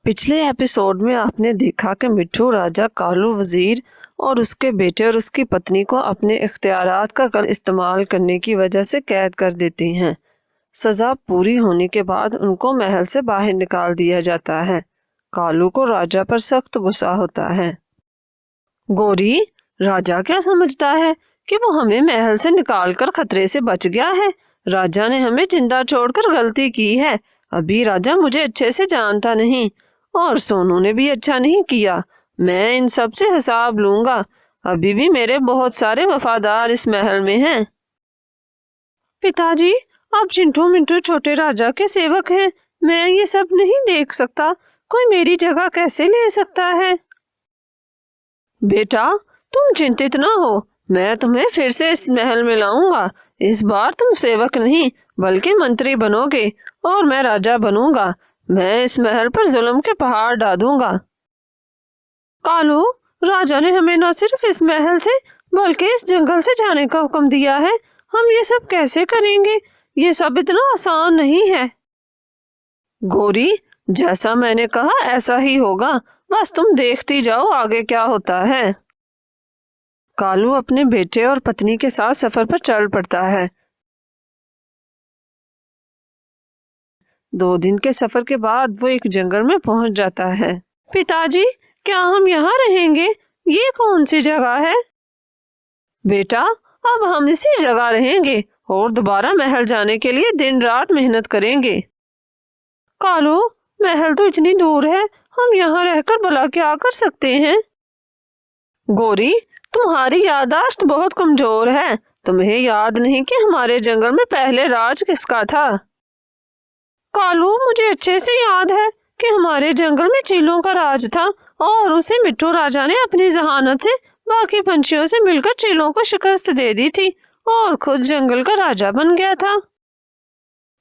पिछले एपिसोड में आपने देखा कि मिट्ठू राजा कालू वजीर और उसके बेटे और उसकी पत्नी को अपने इख्तियारात का गलत इस्तेमाल करने की वजह से कैद कर देती हैं। सज़ा पूरी होने के बाद उनको महल से बाहर निकाल दिया जाता है। कालू को राजा पर सख्त गुस्सा होता है। गोरी, राजा क्या समझता है कि वो हमें महल से निकालकर खतरे से बच गया है। राजा ने हमें जिंदा छोड़कर गलती की है। अभी राजा मुझे अच्छे से जानता नहीं और सोनू ने भी अच्छा नहीं किया। मैं इन सब से हिसाब लूंगा। अभी भी मेरे बहुत सारे वफादार इस महल में हैं। पिताजी, आप चिंटू मिंटू छोटे राजा के सेवक हैं। मैं ये सब नहीं देख सकता। कोई मेरी जगह कैसे ले सकता है? बेटा, तुम चिंतित ना हो। मैं तुम्हें फिर से इस महल में लाऊंगा। इस बार तुम सेवक नहीं बल्कि मंत्री बनोगे और मैं राजा बनूंगा। मैं इस महल पर जुल्म के पहाड़ डालूंगा। कालू, राजा ने हमें न सिर्फ इस महल से बल्कि इस जंगल से जाने का हुक्म दिया है। हम ये सब कैसे करेंगे? ये सब इतना आसान नहीं है। गोरी, जैसा मैंने कहा ऐसा ही होगा। बस तुम देखती जाओ आगे क्या होता है। कालू अपने बेटे और पत्नी के साथ सफर पर चल पड़ता है। 2 दिन के सफर के बाद वो एक जंगल में पहुंच जाता है। पिताजी, क्या हम यहाँ रहेंगे? ये कौन सी जगह है? बेटा, अब हम इसी जगह रहेंगे और दोबारा महल जाने के लिए दिन रात मेहनत करेंगे। कालू, महल तो इतनी दूर है, हम यहाँ रहकर भला क्या कर सकते हैं? गोरी, तुम्हारी याददाश्त बहुत कमजोर है। तुम्हें याद नहीं कि हमारे जंगल में पहले राज किसका था? कालू, मुझे अच्छे से याद है कि हमारे जंगल में चीलों का राज था और उसे मिट्ठू राजा ने अपनी जहानत से बाकी पंछियों से मिलकर चीलों को शिकस्त दे दी थी और खुद जंगल का राजा बन गया था।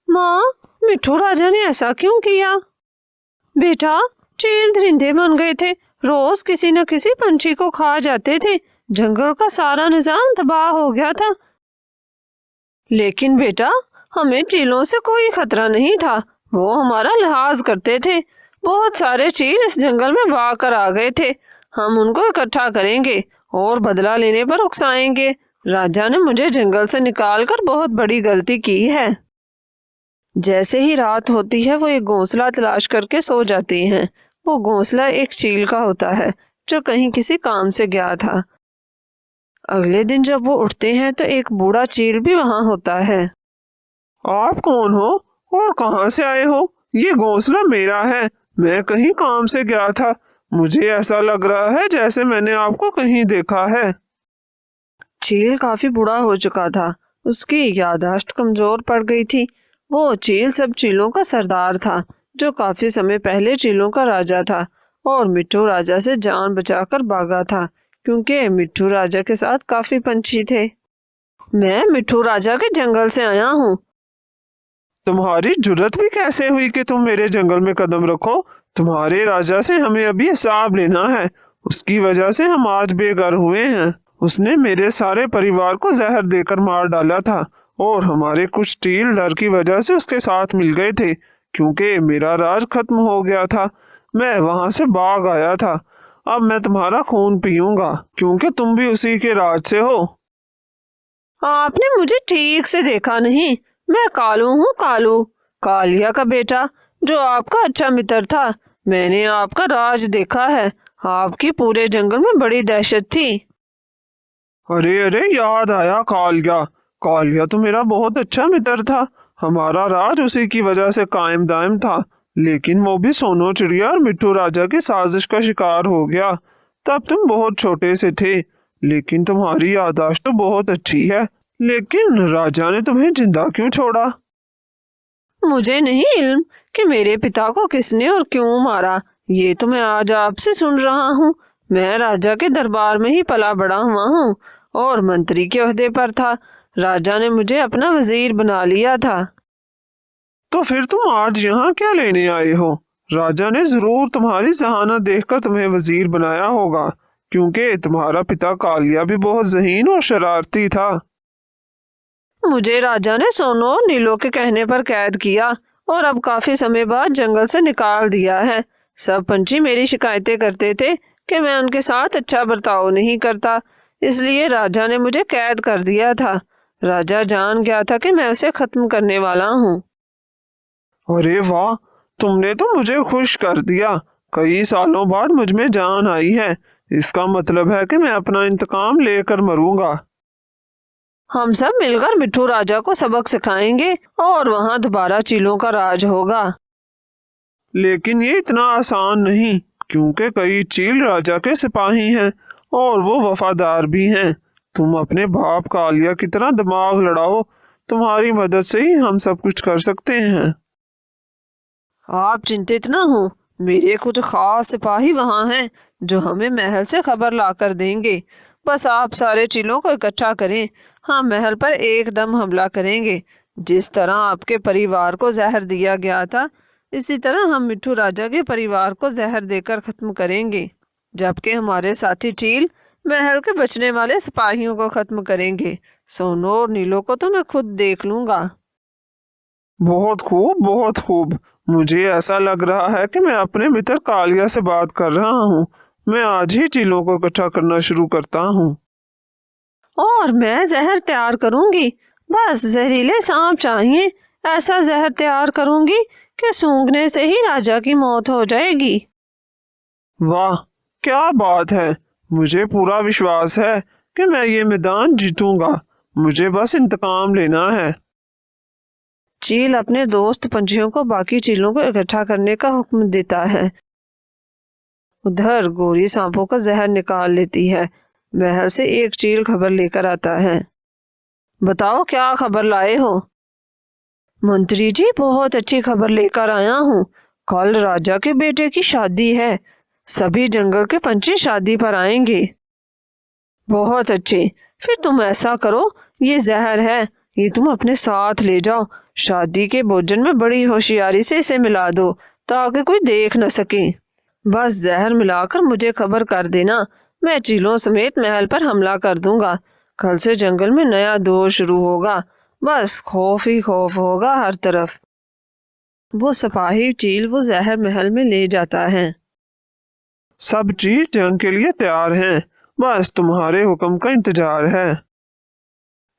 माँ, मिट्ठू राजा ने ऐसा क्यों किया? बेटा, चील दरिंदे बन गए थे। रोज किसी न किसी पंछी को खा जाते थे। जंगल का सारा निजाम तबाह हो गया था। लेकिन बेटा, हमें चीलों से कोई खतरा नहीं था। वो हमारा लिहाज करते थे। बहुत सारे चील इस जंगल में भाग कर आ गए थे। हम उनको इकट्ठा करेंगे और बदला लेने पर उकसाएंगे। राजा ने मुझे जंगल से निकालकर बहुत बड़ी गलती की है। जैसे ही रात होती है वो एक घोंसला तलाश करके सो जाती हैं। वो घोंसला एक चील का होता है जो कहीं किसी काम से गया था। अगले दिन जब वो उठते हैं तो एक बूढ़ा चील भी वहां होता है। आप कौन हो और कहाँ से आए हो? ये घोंसला मेरा है। मैं कहीं काम से गया था। मुझे ऐसा लग रहा है जैसे मैंने आपको कहीं देखा है। चील काफी बूढ़ा हो चुका था। उसकी याददाश्त कमजोर पड़ गई थी। वो चील सब चीलों का सरदार था जो काफी समय पहले चीलों का राजा था और मिट्ठू राजा से जान बचाकर भागा था क्योंकि मिट्ठू राजा के साथ काफी पंछी थे। मैं मिट्ठू राजा के जंगल से आया हूँ। तुम्हारी जुर्रत भी कैसे हुई कि तुम मेरे जंगल में कदम रखो? तुम्हारे राजा से हमें अभी हिसाब लेना है। उसकी वजह से हम आज बेघर हुए हैं। उसने मेरे सारे परिवार को जहर देकर मार डाला था और हमारे कुछ चील डर की वजह से उसके साथ मिल गए थे क्योंकि मेरा राज खत्म हो गया था। मैं वहां से भाग आया था। अब मैं तुम्हारा खून पीऊंगा क्योंकि तुम भी उसी के राज से हो। आपने मुझे ठीक से देखा नहीं। मैं कालू हूँ, कालू, कालिया का बेटा, जो आपका अच्छा मित्र था। मैंने आपका राज देखा है। आपकी पूरे जंगल में बड़ी दहशत थी। अरे अरे, याद आया कालिया। कालिया तो मेरा बहुत अच्छा मित्र था। हमारा राज उसी की वजह से कायम दायम था। लेकिन वो भी सोनो चिड़िया और मिट्ठू राजा की साजिश का शिकार हो गया। तब तुम बहुत छोटे से थे। लेकिन तुम्हारी याददाश्त तो बहुत अच्छी है। लेकिन राजा ने तुम्हें जिंदा क्यों छोड़ा? मुझे नहीं इल्म कि मेरे पिता को किसने और क्यों मारा। ये तो मैं आज आपसे सुन रहा हूँ। मैं राजा के दरबार में ही पला बड़ा हुआ हूँ और मंत्री के ओहदे पर था। राजा ने मुझे अपना वजीर बना लिया था। तो फिर तुम आज यहाँ क्या लेने आए हो? राजा ने जरूर तुम्हारी जहानत देखकर तुम्हें वजीर बनाया होगा क्योंकि तुम्हारा पिता कालिया भी बहुत ज़हीन और शरारती था। मुझे राजा ने सोनो और नीलो के कहने पर कैद किया और अब काफी समय बाद जंगल से निकाल दिया है। सब पंछी मेरी शिकायतें करते थे कि मैं उनके साथ अच्छा बर्ताव नहीं करता, इसलिए राजा ने मुझे कैद कर दिया था। राजा जान गया था कि मैं उसे खत्म करने वाला हूँ। अरे वाह, तुमने तो मुझे खुश कर दिया। कई सालों बाद मुझ में जान आई है। इसका मतलब है कि मैं अपना इंतकाम लेकर मरूंगा। हम सब मिलकर मिट्ठू राजा को सबक सिखाएंगे और वहाँ दोबारा चीलों का राज होगा। लेकिन ये इतना आसान नहीं, क्योंकि कई चील राजा के सिपाही हैं और वो वफादार भी हैं। तुम अपने बाप कालिया की तरह दिमाग लड़ाओ, तुम्हारी मदद से ही हम सब कुछ कर सकते हैं। आप चिंतित न हो, मेरे कुछ खास सिपाही वहाँ हैं जो हमें महल से खबर ला कर देंगे। बस आप सारे चीलों को इकट्ठा करें, हम महल पर एकदम हमला करेंगे। जिस तरह आपके परिवार को जहर दिया गया था, इसी तरह हम मिट्ठू राजा के परिवार को जहर देकर खत्म करेंगे, जबकि हमारे साथी चील महल के बचने वाले सिपाहियों को खत्म करेंगे। सोनो और नीलो को तो मैं खुद देख लूंगा। बहुत खूब, बहुत खूब। मुझे ऐसा लग रहा है कि मैं अपने मित्र कालिया से बात कर रहा हूँ। मैं आज ही चीलों को इकट्ठा करना शुरू करता हूँ। और मैं जहर तैयार करूंगी। बस जहरीले सांप चाहिए। ऐसा जहर तैयार करूंगी कि सूंघने से ही राजा की मौत हो जाएगी। वाह, क्या बात है। मुझे पूरा विश्वास है कि मैं ये मैदान जीतूंगा। मुझे बस इंतकाम लेना है। चील अपने दोस्त पंछियों को बाकी चीलों को इकट्ठा करने का हुक्म देता है। उधर गोरी सांपों का जहर निकाल लेती है। महल से एक चील खबर लेकर आता है। बताओ क्या खबर लाए हो? मंत्री जी, बहुत अच्छी खबर लेकर आया हूँ। कल राजा के बेटे की शादी है। सभी जंगल के पंछी शादी पर आएंगे। बहुत अच्छे। फिर तुम ऐसा करो, ये जहर है, ये तुम अपने साथ ले जाओ। शादी के भोजन में बड़ी होशियारी से इसे मिला दो ताकि कोई देख न सके। बस जहर मिलाकर मुझे खबर कर देना। मैं चीलों समेत महल पर हमला कर दूंगा। कल से जंगल में नया दौर शुरू होगा। बस खौफ ही खौफ होगा हर तरफ। वो सिपाही चील वो जहर महल में ले जाता है। सब चीज जंग के लिए तैयार हैं। बस तुम्हारे हुक्म का इंतजार है।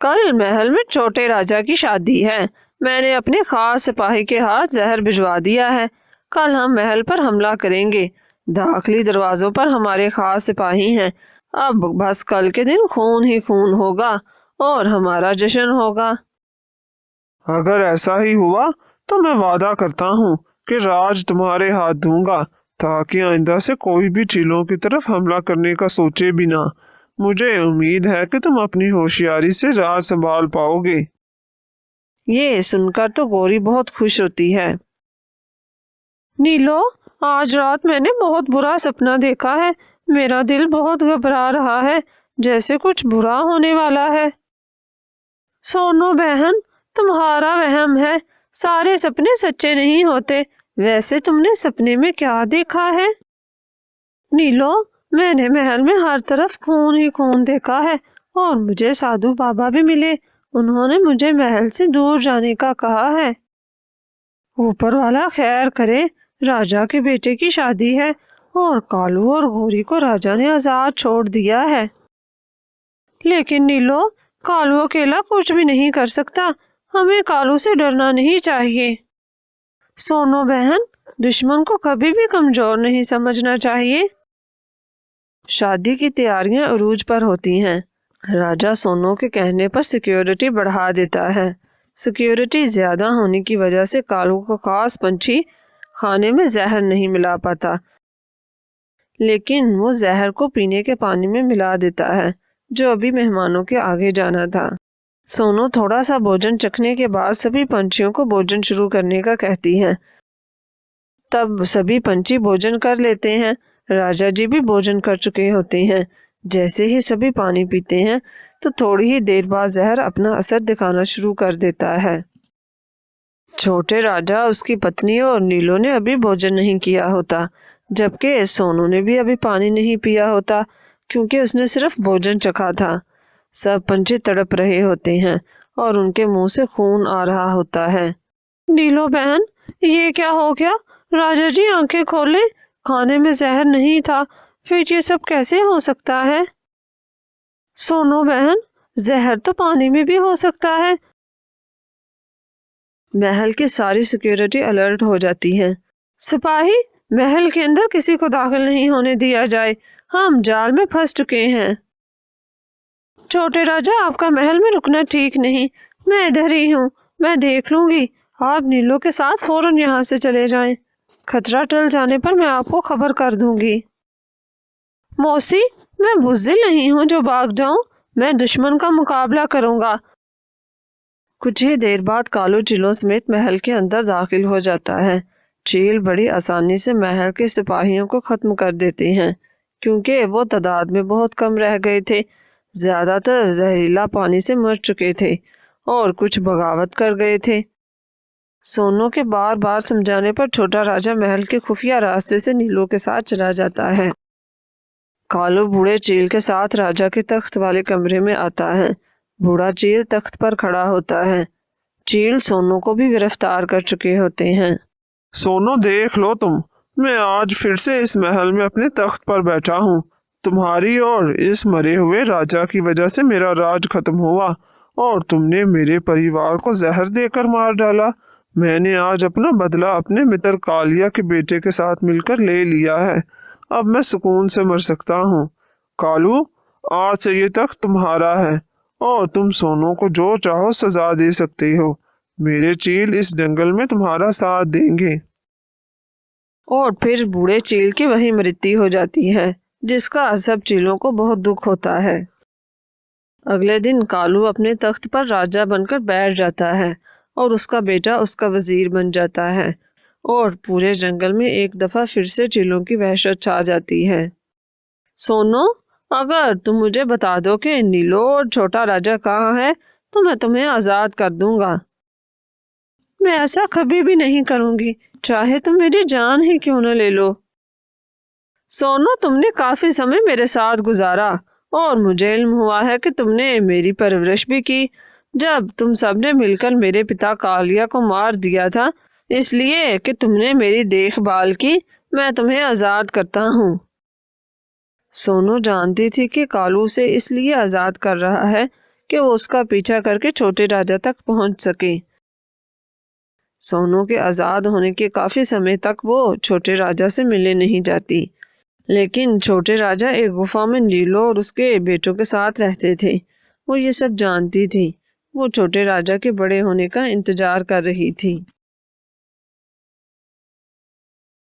कल महल में छोटे राजा की शादी है। मैंने अपने खास सिपाही के हाथ जहर भिजवा दिया है। कल हम महल पर हमला करेंगे। दाखिली दरवाजों पर हमारे खास सिपाही हैं। अब बस कल के दिन खून ही खून होगा और हमारा जश्न होगा। अगर ऐसा ही हुआ तो मैं वादा करता हूँ कि राज तुम्हारे हाथ दूंगा, ताकि आइंदा से कोई भी चीलों की तरफ हमला करने का सोचे भी ना। मुझे उम्मीद है कि तुम अपनी होशियारी से राज संभाल पाओगे। ये सुनकर तो गोरी बहुत खुश होती है। नीलो, आज रात मैंने बहुत बुरा सपना देखा है। मेरा दिल बहुत घबरा रहा है, जैसे कुछ बुरा होने वाला है। सोनो बहन, तुम्हारा वहम है। सारे सपने सच्चे नहीं होते। वैसे तुमने सपने में क्या देखा है? नीलो, मैंने महल में हर तरफ खून ही खून देखा है और मुझे साधु बाबा भी मिले। उन्होंने मुझे महल से दूर जाने का कहा है। ऊपर वाला खैर करे, राजा के बेटे की शादी है और कालू और गोरी को राजा ने आजाद छोड़ दिया है। लेकिन नीलो, कालू अकेला कुछ भी नहीं कर सकता। हमें कालू से डरना नहीं चाहिए। सोनो बहन, दुश्मन को कभी भी कमजोर नहीं समझना चाहिए। शादी की तैयारियां अरूज पर होती हैं। राजा सोनो के कहने पर सिक्योरिटी बढ़ा देता है। सिक्योरिटी ज्यादा होने की वजह से कालू को खास पंछी खाने में जहर नहीं मिला पाता, लेकिन वो जहर को पीने के पानी में मिला देता है, जो अभी मेहमानों के आगे जाना था। सोनो थोड़ा सा भोजन चखने के बाद सभी पंछियों को भोजन शुरू करने का कहती है। तब सभी पंछी भोजन कर लेते हैं। राजा जी भी भोजन कर चुके होते हैं। जैसे ही सभी पानी पीते हैं तो थोड़ी ही देर बाद जहर अपना असर दिखाना शुरू कर देता है। छोटे राजा, उसकी पत्नी और नीलो ने अभी भोजन नहीं किया होता, जबकि सोनू ने भी अभी पानी नहीं पिया होता, क्योंकि उसने सिर्फ भोजन चखा था। सब पंछी तड़प रहे होते हैं और उनके मुंह से खून आ रहा होता है। नीलो बहन, ये क्या हो गया? राजा जी आंखें खोले, खाने में जहर नहीं था, फिर ये सब कैसे हो सकता है? सोनो बहन, जहर तो पानी में भी हो सकता है। महल की सारी सिक्योरिटी अलर्ट हो जाती है। सिपाही, महल के अंदर किसी को दाखिल नहीं होने दिया जाए, हम जाल में फंस चुके हैं। छोटे राजा, आपका महल में रुकना ठीक नहीं, मैं इधर ही हूँ, मैं देख लूंगी। आप नीलो के साथ फौरन यहाँ से चले जाएं। खतरा टल जाने पर मैं आपको खबर कर दूंगी। मौसी, मैं बुज़दिल नहीं हूँ जो भाग जाऊं, मैं दुश्मन का मुकाबला करूंगा। कुछ ही देर बाद कालू चीलों समेत महल के अंदर दाखिल हो जाता है। चील बड़ी आसानी से महल के सिपाहियों को खत्म कर देते हैं, क्योंकि वो तादाद में बहुत कम रह गए थे। ज्यादातर जहरीला पानी से मर चुके थे और कुछ बगावत कर गए थे। सोनू के बार बार समझाने पर छोटा राजा महल के खुफिया रास्ते से नीलो के साथ चला जाता है। कालू बूढ़े चील के साथ राजा के तख्त वाले कमरे में आता है। बूढ़ा चील तख्त पर खड़ा होता है। चील सोनू को भी गिरफ्तार कर चुके होते हैं। सोनो, देख लो तुम, मैं आज फिर से इस महल में अपने तख्त पर बैठा हूँ। तुम्हारी और इस मरे हुए राजा की वजह से मेरा राज खत्म हुआ और तुमने मेरे परिवार को जहर देकर मार डाला। मैंने आज अपना बदला अपने मित्र कालिया के बेटे के साथ मिलकर ले लिया है। अब मैं सुकून से मर सकता हूँ। कालू, आज से ये तख्त तुम्हारा है और तुम सोनू को जो चाहो सजा दे सकते हो। मेरे चील इस जंगल में तुम्हारा साथ देंगे। और फिर बूढ़े चील की वहीं मृत्यु हो जाती है, जिसका सब चीलों को बहुत दुख होता है। अगले दिन कालू अपने तख्त पर राजा बनकर बैठ जाता है और उसका बेटा उसका वजीर बन जाता है और पूरे जंगल में एक दफा फिर से चीलों की वहशत छा जाती है। सोनो, अगर तुम मुझे बता दो कि नीलो और छोटा राजा कहाँ है तो मैं तुम्हें आजाद कर दूंगा। मैं ऐसा कभी भी नहीं करूंगी, चाहे तुम मेरी जान ही क्यों न ले लो। सोनो, तुमने काफी समय मेरे साथ गुजारा और मुझे इल्म हुआ है कि तुमने मेरी परवरिश भी की। जब तुम सबने मिलकर मेरे पिता कालिया को मार दिया था, इसलिए कि तुमने मेरी देखभाल की, मैं तुम्हें आजाद करता हूँ। सोनू जानती थी कि कालू से इसलिए आजाद कर रहा है कि वो उसका पीछा करके छोटे राजा तक पहुंच सके। सोनू के आजाद होने के काफी समय तक वो छोटे राजा से मिलने नहीं जाती, लेकिन छोटे राजा एक गुफा में नीलो और उसके बेटों के साथ रहते थे। वो ये सब जानती थी। वो छोटे राजा के बड़े होने का इंतजार कर रही थी।